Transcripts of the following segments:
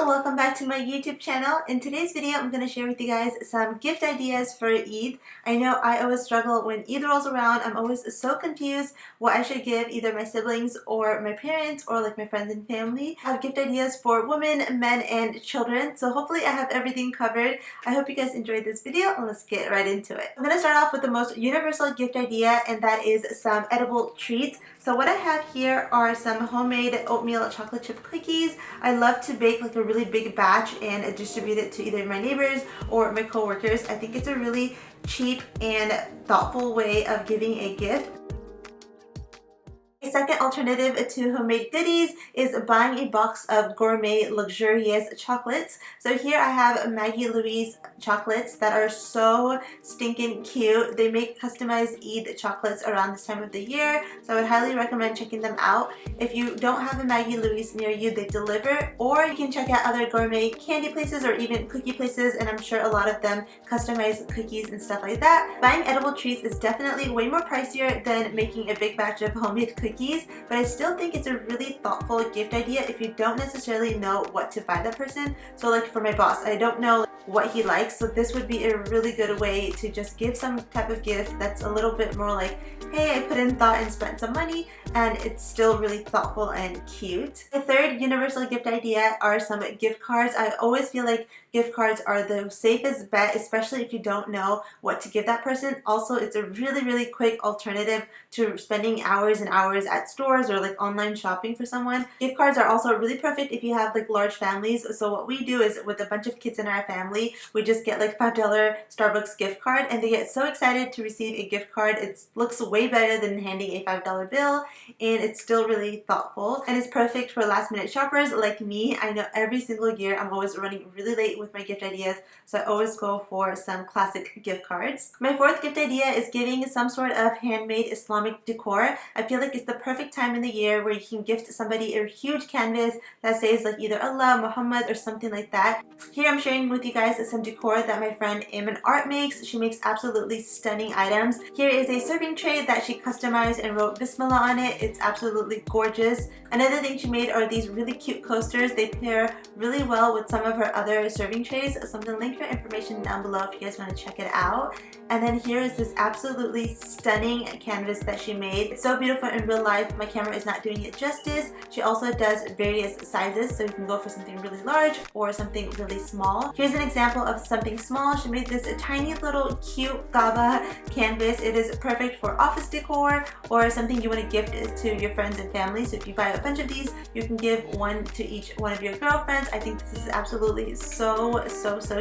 welcome back to my YouTube channel. In today's video, I'm going to share with you guys some gift ideas for Eid. I know I always struggle when Eid rolls around. I'm always so confused what I should give either my siblings or my parents or like my friends and family. I have gift ideas for women, men, and children, so hopefully I have everything covered. I hope you guys enjoyed this video and let's get right into it. I'm going to start off with the most universal gift idea, and that is some edible treats. So what I have here are some homemade oatmeal chocolate chip cookies. I love to bake like a really big batch and distribute it to either my neighbors or my coworkers. I think it's a really cheap and thoughtful way of giving a gift. A second alternative to homemade goodies is buying a box of gourmet luxurious chocolates. So here I have Maggie Louise chocolates that are so stinking cute. They make customized Eid chocolates around this time of the year, so I would highly recommend checking them out. If you don't have a Maggie Louise near you, they deliver, or you can check out other gourmet candy places or even cookie places, and I'm sure a lot of them customize cookies and stuff like that. Buying edible treats is definitely way more pricier than making a big batch of homemade cookies, but I still think it's a really thoughtful gift idea if you don't necessarily know what to buy that person. So like for my boss, I don't know what he likes, so this would be a really good way to just give some type of gift that's a little bit more like, hey, I put in thought and spent some money, and it's still really thoughtful and cute. The third universal gift idea are some gift cards. I always feel like gift cards are the safest bet, especially if you don't know what to give that person. Also, it's a really quick alternative to spending hours and hours at stores or like online shopping for someone. Gift cards are also really perfect if you have like large families. So what we do is with a bunch of kids in our family, we just get like $5 Starbucks gift card, and they get so excited to receive a gift card. It looks way better than handing a $5 bill, and it's still really thoughtful, and it's perfect for last minute shoppers like me. I know every single year I'm always running really late with my gift ideas, so I always go for some classic gift cards. My fourth gift idea is giving some sort of handmade Islamic decor. I feel like it's the perfect time in the year where you can gift somebody a huge canvas that says like either Allah, Muhammad, or something like that. Here I'm sharing with you guys some decor that my friend Amen Art makes. She makes absolutely stunning items. Here is a serving tray that she customized and wrote Bismillah on it. It's absolutely gorgeous. Another thing she made are these really cute coasters. They pair really well with some of her other serving trays, so I'm going to link her information down below if you guys want to check it out. And then here is this absolutely stunning canvas that she made. It's so beautiful in real life. My camera is not doing it justice. She also does various sizes, so you can go for something really large or something really small. Here's an example of something small. She made this tiny little cute Gaba canvas. It is perfect for office decor or something you want to gift to your friends and family. So if you buy a bunch of these, you can give one to each one of your girlfriends. I think this is absolutely so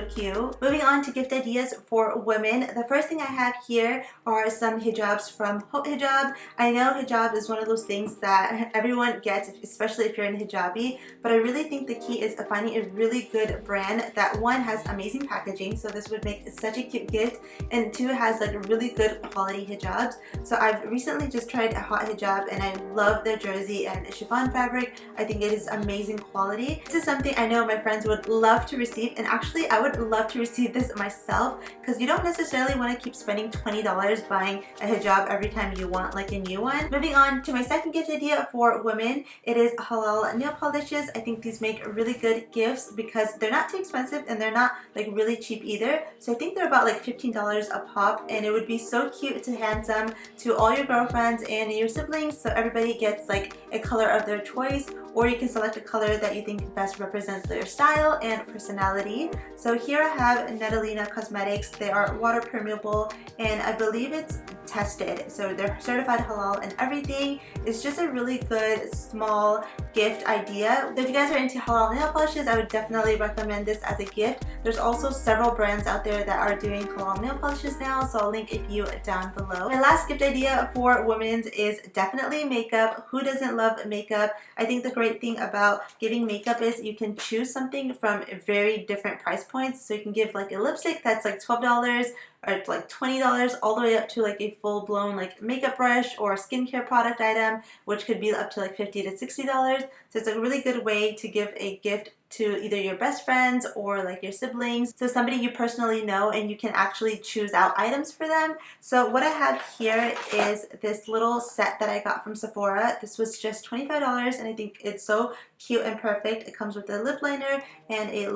cute. Moving on to gift ideas for women. The first thing I have here are some hijabs from Hope Hijab. I know hijab is one of those things that everyone gets, especially if you're in hijabi, but I really think the key is finding a really good brand that one has amazing packaging, so this would make such a cute gift, and two has like really good quality hijabs. So I've recently just tried a hot hijab and I love their jersey and chiffon fabric. I think it is amazing quality. This is something I know my friends would love to receive, and actually I would love to receive this myself because you don't necessarily want to keep spending $20 buying a hijab every time you want like a new one. Moving on to my second gift idea for women, it is halal nail polishes. I think these make really good gifts because they're not too expensive and they're not like really cheap either. So I think they're about like $15 a pop, and it would be so cute to hand some to all your girlfriends and your siblings, so everybody gets like a color of their choice, or you can select a color that you think best represents their style and personality. So here I have Natalina Cosmetics. They are water permeable, and I believe it's tested, so they're certified halal and everything. It's just a really good small gift idea. So if you guys are into halal nail polishes, I would definitely recommend this as a gift. There's also several brands out there that are doing halal nail polishes now, so I'll link a few down below. My last gift idea for women's is definitely makeup. Who doesn't love makeup? I think the great thing about giving makeup is you can choose something from very different price points. So you can give like a lipstick that's like $12 or like $20 all the way up to like a full-blown like makeup brush or skincare product item, which could be up to like $50 to $60. So it's a really good way to give a gift to either your best friends or like your siblings, so somebody you personally know, and you can actually choose out items for them. So what I have here is this little set that I got from Sephora. This was just $25, and I think it's so cute and perfect. It comes with a lip liner and a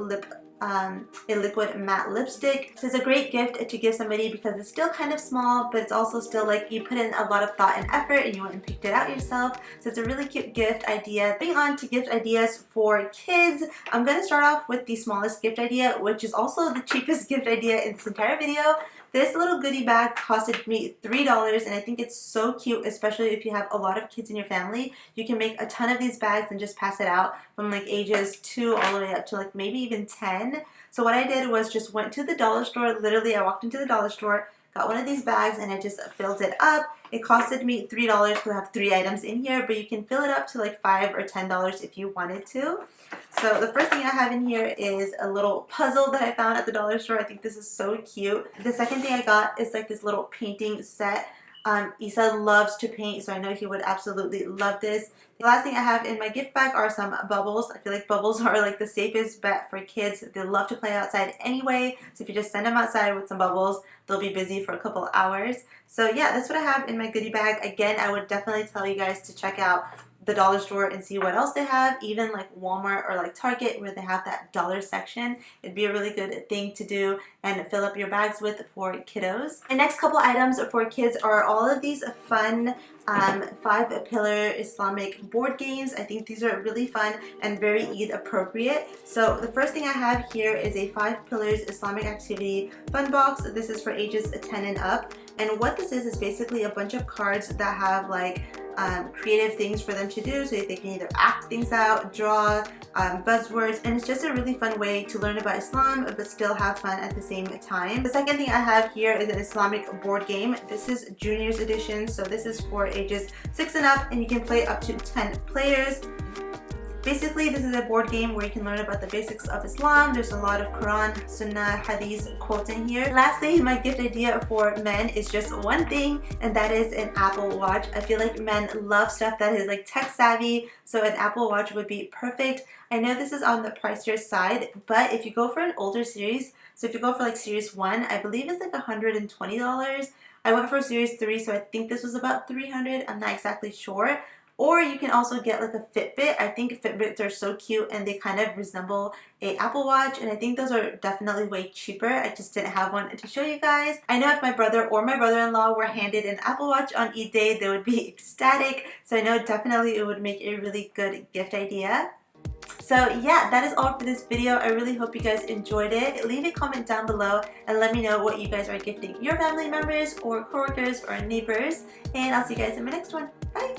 liquid matte lipstick. So it's a great gift to give somebody because it's still kind of small, but it's also still like you put in a lot of thought and effort and you went and picked it out yourself. So it's a really cute gift idea. Moving on to gift ideas for kids, I'm going to start off with the smallest gift idea, which is also the cheapest gift idea in this entire video. This little goodie bag costed me $3 and I think it's so cute, especially if you have a lot of kids in your family. You can make a ton of these bags and just pass it out from like ages 2 all the way up to like maybe even 10. So what I did was just went to the dollar store. Literally, I walked into the dollar store, got one of these bags, and I just filled it up. It costed me $3 because I have 3 items in here, but you can fill it up to like $5 or $10 if you wanted to. So the first thing I have in here is a little puzzle that I found at the dollar store. I think this is so cute. The second thing I got is like this little painting set. Isa loves to paint, so I know he would absolutely love this. The last thing I have in my gift bag are some bubbles. I feel like bubbles are like the safest bet for kids. They love to play outside anyway, so if you just send them outside with some bubbles, they'll be busy for a couple hours. So yeah, that's what I have in my goodie bag. Again, I would definitely tell you guys to check out the dollar store and see what else they have, even like Walmart or like Target where they have that dollar section. It'd be a really good thing to do and fill up your bags with for kiddos. The next couple items for kids are all of these fun 5-pillar Islamic board games. I think these are really fun and very Eid appropriate. So the first thing I have here is a 5 pillars Islamic activity fun box. This is for ages 10 and up. And what this is basically a bunch of cards that have like creative things for them to do, so they can either act things out, draw, buzzwords, and it's just a really fun way to learn about Islam but still have fun at the same time. The second thing I have here is an Islamic board game. This is Juniors edition, so this is for ages 6 and up, and you can play up to 10 players. Basically, this is a board game where you can learn about the basics of Islam. There's a lot of Quran, Sunnah, Hadith quotes in here. Lastly, my gift idea for men is just one thing, and that is an Apple Watch. I feel like men love stuff that is like tech savvy, so an Apple Watch would be perfect. I know this is on the pricier side, but if you go for an older series, so if you go for like Series 1, I believe it's like $120. I went for Series 3, so I think this was about $300. I'm not exactly sure. Or you can also get like a Fitbit. I think Fitbits are so cute and they kind of resemble an Apple Watch, and I think those are definitely way cheaper. I just didn't have one to show you guys. I know if my brother or my brother-in-law were handed an Apple Watch on Eid Day, they would be ecstatic. So I know definitely it would make a really good gift idea. So yeah, that is all for this video. I really hope you guys enjoyed it. Leave a comment down below and let me know what you guys are gifting your family members or coworkers or neighbors. And I'll see you guys in my next one. Bye!